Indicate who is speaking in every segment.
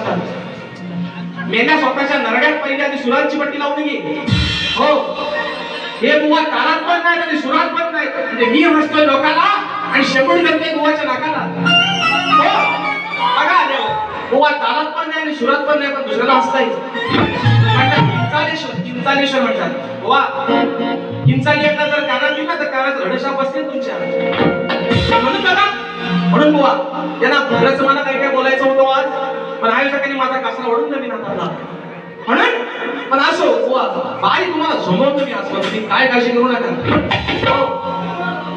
Speaker 1: सांगतात मेल्या स्वतःच्या नरड्यात पहिल्या आधी सुरांची पट्टी लावून घे हो हे बुवा तालात पण नाही आणि सुरात पण नाही म्हणजे मी हसतोय लोकाला आणि शेपूट घालतोय बुवाच्या नाकाला हो बघा बुवा तालात पण नाही आणि सुरात पण नाही पण दुसऱ्याला हसताय म्हणतात किंचालेश्वर म्हणतात बुवा किंचाली एकदा जर कानात गेली ना तर कानात रडशा बसते तुमच्या म्हणून बघा म्हणून बुवा त्यांना बरंच मला काही काय बोलायचं होतं आज पण आयुष्याने माझा कासरा ओढून नवीन हाताला म्हणून पण असो बुवा बाई तुम्हाला झोमवतो मी आजपासून काय काळजी करू नका हो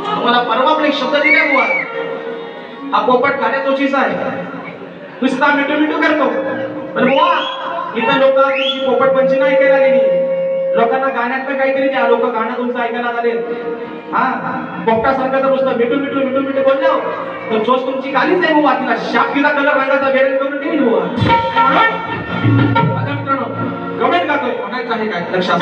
Speaker 1: तुम्हाला परवा पण एक शब्द दिलाय बुवा हा पोपट खाण्या चोचीचा आहे नुसता मिठू करतो पण बुवा इथं लोक तुमची पोपट पंची नाही ऐकायला गेली लोकांना गाण्यात पण काहीतरी द्या लोक गाणं तुमचं ऐकायला आले हा पोपटासारखं तर नुसतं मिठू बोललो तर चोच तुमची गालीच आहे बुवा तिला शापीचा कलर रंगाचा बेरंग करून देईल बुवा आता मित्रांनो गवळण गातोय म्हणायचं आहे काय लक्षात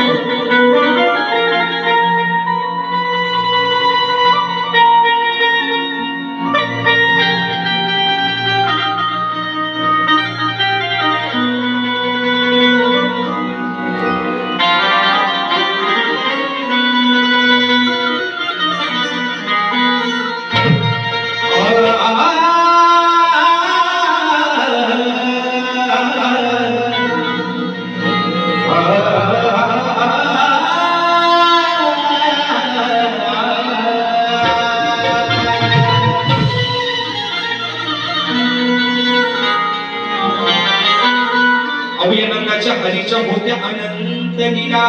Speaker 1: हरीच्या होत्या अनंत लीला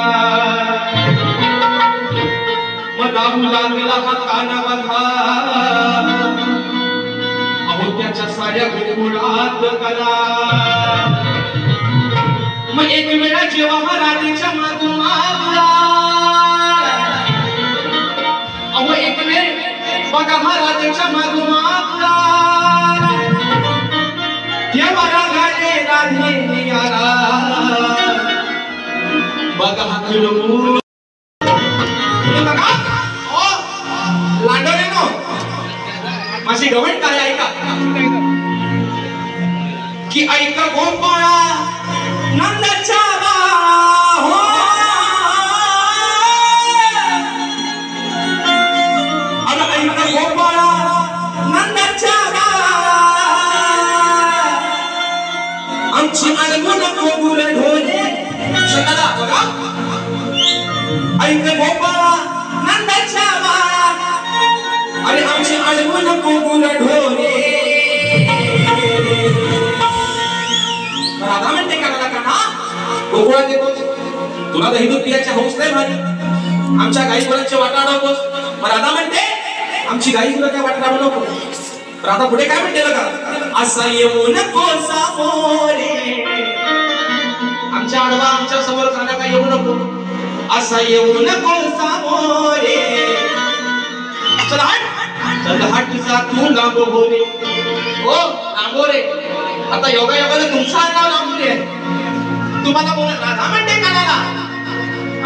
Speaker 1: मग दारू लागला हा कानावाधा अहो त्याच्या साऱ्या गोकुळात कला मग एक वेळा जेव्हा हा राधेच्या मागून आला अहो एक वेळ बघा हा राधेच्या मागून आला तेव्हा रागाने राधे याला बघा हकलू लांडोरे नो माझी गवण काय ऐका की ऐका गोपाळा नंदाच्या हो अरे ऐका गोपाळा नंदाच्या आमची अडवण गोकुळ ढोले शताला बघा ऐक गोपाळा नंदाच्या बाळा अरे आमची अडवण गोकुळ ढोले राधा म्हणते कानाला काना गोकुळात येतोस तुला दही दूध पियाची हौस नाही भारी आमच्या गाई गुरांचे वाटा अडवतोस मग राधा म्हणते आमची गाई गुरांच्या वाटा अडवू नको राधा पुढे काय म्हणते बघा असा येऊ नको सामोरे आमच्या आडवा आमच्या समोर जाण्या काय येऊ नको असा येऊ नको सामोरे चल हट जा तू लांबोरे हो लांबोरे आता योगायोगाने तुमचा नाव लांबोरे तुम्हाला बोला राधा म्हणते कानाला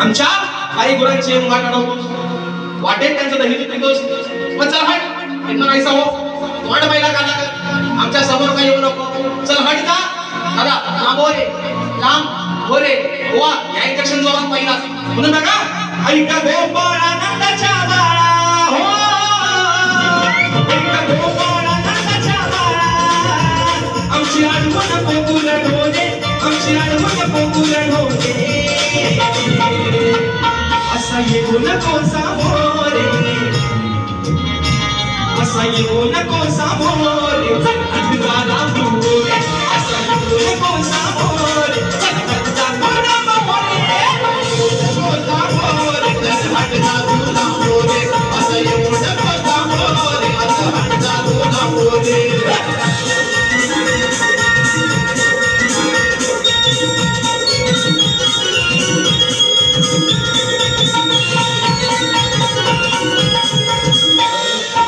Speaker 1: आमच्या काही गुरांची वाट अडवतो वाटेत त्यांचं दही दूध पितोस मग चल हट इथं नाहीसा हो वाट पहिला काना आमच्या समोर काही येऊ नको चल हट जा दादा लांबोरे लांब होरे वा या इंजेक्शन जोरात पहिला म्हणून बघा ऐका गोपाळा नंदाच्या बाळा हो ऐका गोपाळा नंदाच्या बाळा आमची आडवण गोकुळ ढोले आमची आडवण गोकुळ ढोले असा येऊ नको सामोरे असा येऊ नको सामोरे हट जा लांबोरे असा येऊ नको सामोरे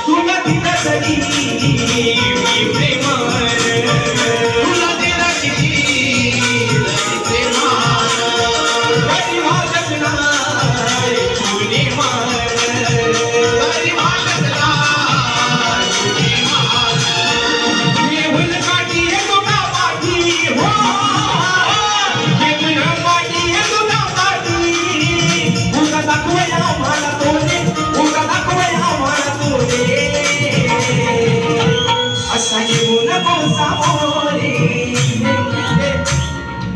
Speaker 1: तुला दिला तरी सामोरे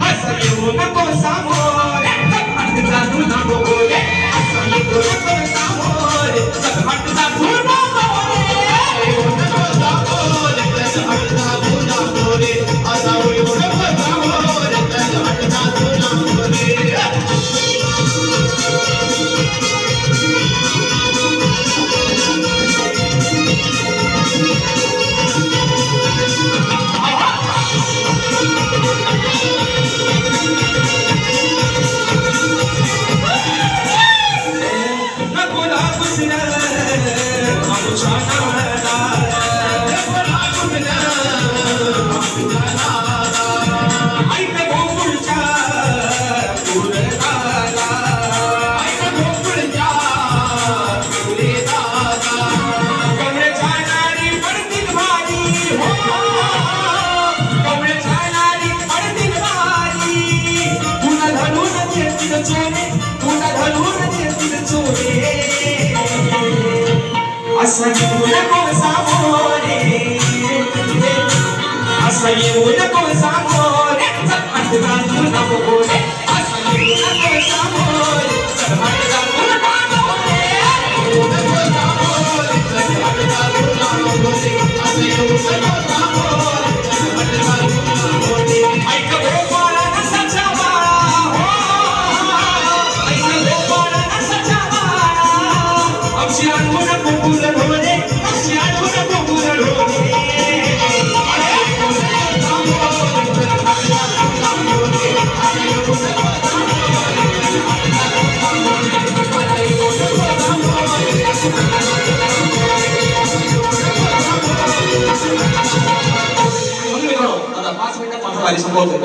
Speaker 1: असं येऊ नको सामोरे हटजा तू नको बोले असं येऊ नको सामोरे हटजा तू नको बोले येऊ नको सामोरे हटजा तू नको बोले असं येऊ नको सामोरे हटजा तू नको बोले असं येऊ नको सामोरे असं येऊ नको सामोरे हटजा तू नको बोले असं येऊ नको सामोरे हटजा तू नको बोले येऊ नको सामोरे हटजा तू नको बोले असं येऊ नको सामोरे हटजा तू नको बोले ऐक गोपाळ नसाचा बाळा हो ऐक गोपाळ नसाचा बाळा आमची आठवण पोपुल ढोले आमची आठवण पोपुल ढोले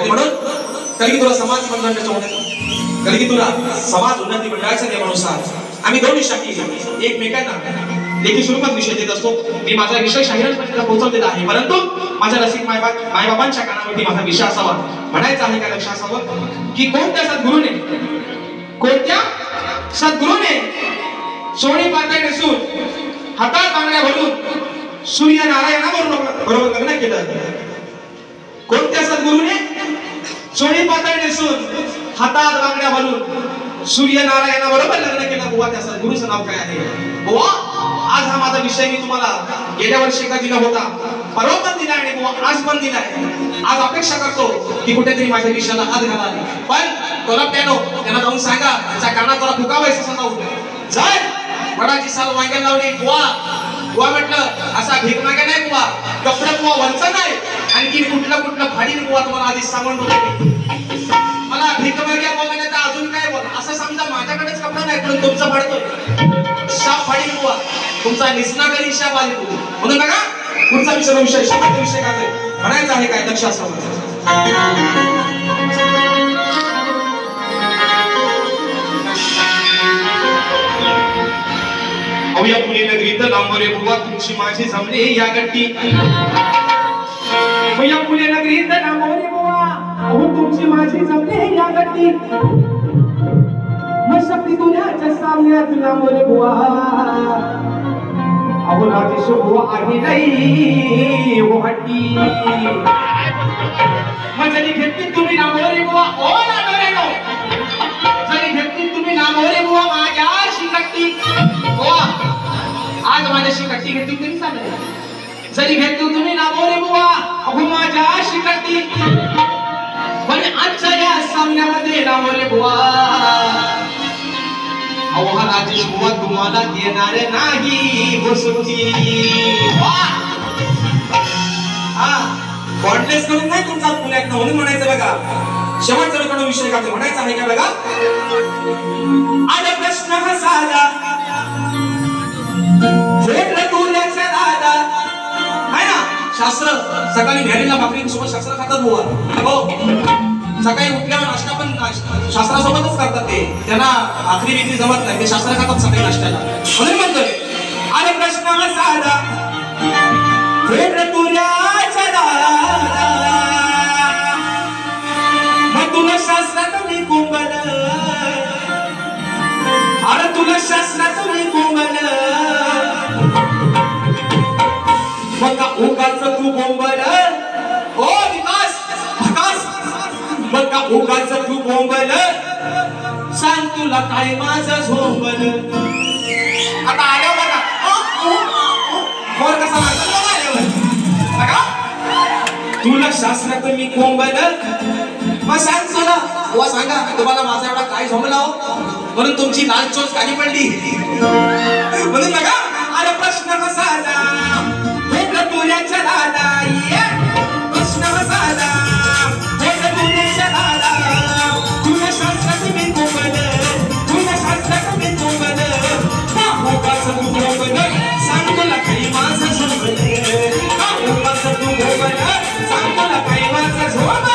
Speaker 1: म्हणून कलगी तुला समाज मंडळाच्या कलगी तुला समाज उन्नती मंडळाच्या नियमानुसार आम्ही दोन विषयाची एकमेकांना लेखी स्वरूपात विषय देत असतो. मी माझा विषय शाहिरांपर्यंत पोहोचवलेला आहे, परंतु माझ्या रसिक मायबाबांच्या कानावरती माझा विषय असावा. म्हणायचा आहे का लक्षात असावं की कोणत्या सद्गुरूने सोनी पातळी नेसून हातात बांगड्या भरून सूर्यनारायणाबरोबर लग्न केलं. कोणत्या सद्गुरूने सोनी पातळी नेसून हातात बांगड्या भरून सूर्यनारायणाबरोबर लग्न केलं. बुवा त्या सद्गुरूचं नाव काय आहे? बुवा आज हा माझा विषय मी तुम्हाला गेल्या वर्षी का दिला होता, परवा पण दिला आणि बुवा आज पण दिलाय. आज अपेक्षा करतो की कुठेतरी माझ्या विषयाला हात घाला. पण तोला त्यांना जाऊन सांगा त्याच्या कानात तुला फुकावायचं सांगावं. जर वडाची साल वांग्याला लावली बुवा म्हटलं असा भीक मागे नाही बुवा, कपडे बुवा वंच नाही, आणखी कुठलं फाडीन बुवा तुम्हाला आधीच सांगून होते. मला भीक मागे बोलले तर अजून काय बोल असं समजा माझ्याकडेच कपडा नाही पण तुमचा फाडतोय शाप फाडीन बुवा, तुमचा निसना करी शाप आली तू म्हणून बघा. पुढचा विषय शापाचा विषय काय म्हणायचा आहे काय लक्ष असावं. अवया पुणे नगरीत लांबरे बुवा तुमची माझी जमले या गट्टी. अवया पुणे नगरीत लांबरे बुवा अहो तुमची माझी जमले या गट्टी. मशक्ती दुनियाच्या सामन्यात लांबरे बुवा अहो राजेश बुवा आहे नाही ओ हट्टी. जरी घेतली तुम्ही लांबरे बुवा ओ लांबरे जरी घेतली तुम्ही लांबरे बुवा माझ्याशी गट्टी. आज माझ्याशी कट्टी घेतली तरी चालेल. जरी घेतली तुम्ही लांबरे बुवा अहो माझ्याशी कट्टी. पण आजच्या या सामन्यामध्ये लांबरे बुवा अहो हा राजेश बुवा तुम्हाला देणार नाही घोसुकी. कॉन्टेस्ट करून नाही तुमचा पुण्यात म्हणून म्हणायचं बघा. शेवटचा विषय का म्हणायचा आहे का बघा. आज प्रश्न हा साधा शास्त्र सकाळी घ्यायला भाकरी सोबत शास्त्र खातात बुवा. हो सकाळी उठल्यावर नाश्ता पण शास्त्रासोबतच करतात. ते त्यांना भाकरी बिकरी जमत नाही, ते शास्त्र खातात सकाळी नाश्त्याला. म्हणून म्हणतोय अरे प्रश्न साधा मग तुला शास्त्रात मी कुंबल अरे तुला शास्त्रात मी कुंबल बघा उगाच तू बोंबल ओ उगाच तू बोंबल सांग तुला काय माझं झोंबल. आता आल्या बघा कसा लागला तुला शास्त्रात मी कोंबल. मग सांग तुला बुवा सांगा तुम्हाला माझा एवढा काय झोंबला हो म्हणून तुमची लाल चोच खाली पडली म्हणून बघा. अरे प्रश्न कसाला भेटलं तुझ्याच्या दादा प्रश्न कसाला भेटलं तुझ्याच्या दादा. तुझ्या शास्त्रात मी कोंबल तुझ्या शास्त्रात मी कोंबल उगाच तू कोंबल सांग तुला काही माझं झोंबल. उगाच तू कोंबल सांग तुला काही माझं झोंबल.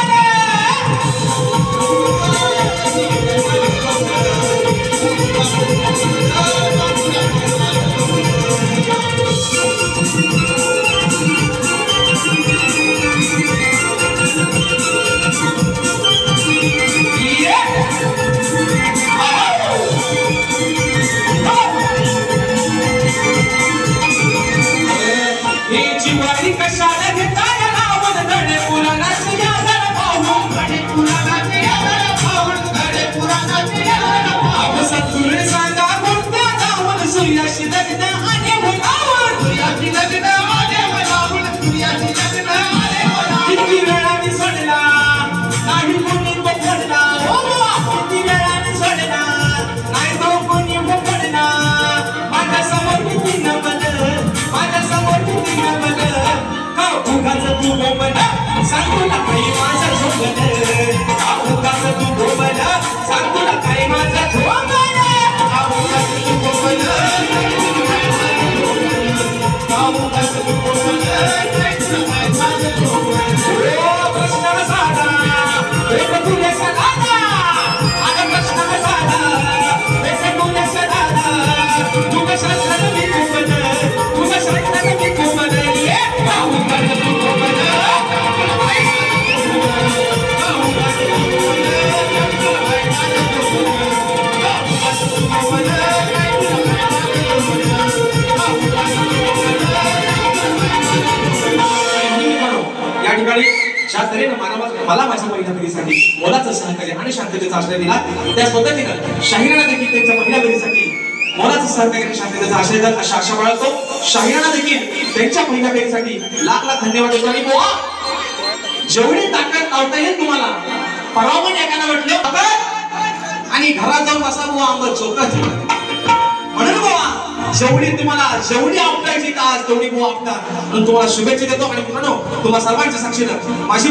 Speaker 1: कशाला घेताय लावून गडे पुराणाची यादर पाहून गडे पुराणाची यादर पाहून गडे पुराणाची यादर पाहून सत्तुरे सांगा कोणत्या गावात सूर्याशी लग्न आले बोलावून सूर्याशी लग्न आले बोलावून सूर्याशी लग्न आले बोलावून. किती वेळाने सोडला नाही कोणी पकडला किती वेळाने सोडला नाही तो कोणी पकडला. माझ्या समोर किती नमन माझ्या समोर किती नमन. उगाच तू बोंबल सांग तुला काही माझं झोंबल. उगाच तू बोंबल सांग तुला काही माझं झोंबल. उगाच तू बोंबल उगाच तू बोंबल प्रश्न साधा एक तुले सदादा. अरे प्रश्न साधा एक तुले सदादा. तुझ्या शास्त्रात मी कोंबल तुझ्या शास्त्रात मी कोंबल. या ठिकाणी शास्त्रीय मला माझ्या पहिल्या पिढीसाठी मोलाचं सहकार्य आणि शांततेचा आश्रय दिला. त्याच पद्धतीनं शाहीराणा देखील त्यांच्या पहिल्या पिढीसाठी मोलाचं सहकार्य आणि शांततेचा आश्रय दिला अशा आशा बाळगतो. शाहीराणा देखील त्यांच्या पहिल्या पिढीसाठी लाख लाख धन्यवाद देतो. आणि बुवा जेवढी ताकद लावता येईल तुम्हाला परवा पण एकाला म्हटलं आणि घरात जाऊन बसा बुवा आंबट चोकाच म्हणून बुवा जेवढी तुम्हाला जेवढी आपटायची तास तेवढी बुवा आपटा. म्हणून तुम्हाला शुभेच्छा देतो. आणि तुम्हाला सर्वांच्या साक्षीनं माझी